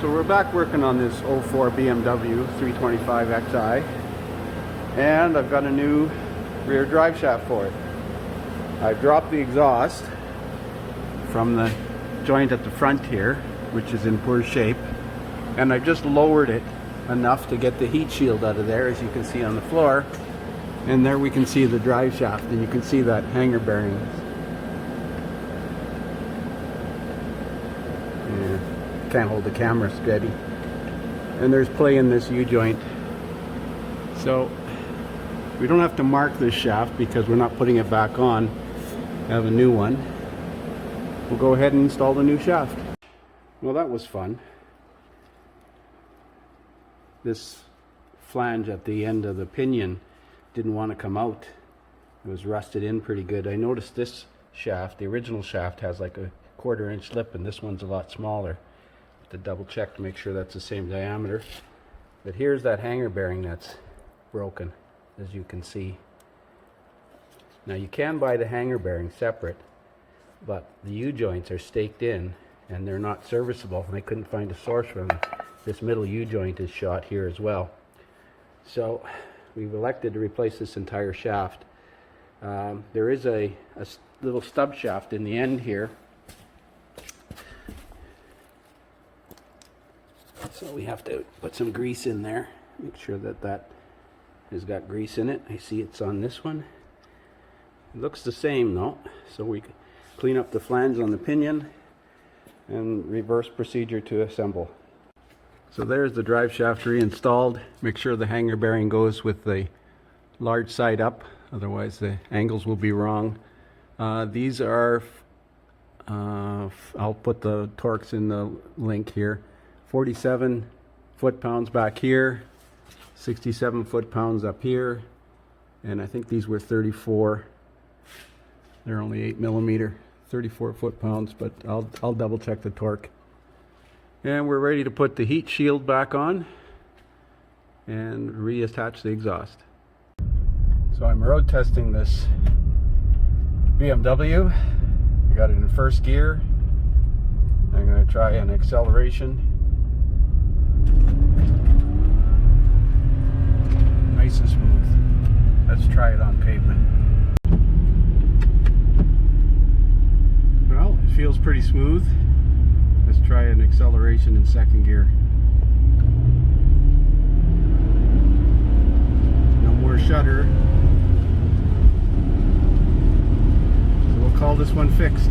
So we're back working on this 04 BMW 325xi, and I've got a new rear drive shaft for it. I've dropped the exhaust from the joint at the front here, which is in poor shape, and I've just lowered it enough to get the heat shield out of there, as you can see on the floor. And there we can see the drive shaft, and you can see that hanger bearing. Yeah, can't hold the camera steady. And there's play in this U-joint. So we don't have to mark this shaft because we're not putting it back on. I have a new one. We'll go ahead and install the new shaft. Well, that was fun. This flange at the end of the pinion didn't want to come out. It was rusted in pretty good. I noticed this shaft, the original shaft, has like a 1/4 inch lip, and this one's a lot smaller. Have to double check to make sure that's the same diameter. But here's that hanger bearing that's broken, as you can see. Now you can buy the hanger bearing separate, but the U-joints are staked in and they're not serviceable, and I couldn't find a source for them. This middle U-joint is shot here as well. So we've elected to replace this entire shaft. There is a little stub shaft in the end here. So we have to put some grease in there. Make sure that that has got grease in it. I see it's on this one. It looks the same though. So we clean up the flange on the pinion and reverse procedure to assemble. So there's the drive shaft reinstalled. Make sure the hanger bearing goes with the large side up, otherwise the angles will be wrong. These are, I'll put the torques in the link here, 47 foot-pounds back here, 67 foot-pounds up here, and I think these were 34. They're only 8 millimeter, 34 foot-pounds, but I'll double check the torque. And we're ready to put the heat shield back on and reattach the exhaust. So I'm road testing this BMW. I got it in first gear. I'm going to try an acceleration. Nice and smooth. Let's try it on pavement. Well, it feels pretty smooth. Let's try an acceleration in second gear. No more shudder. So we'll call this one fixed.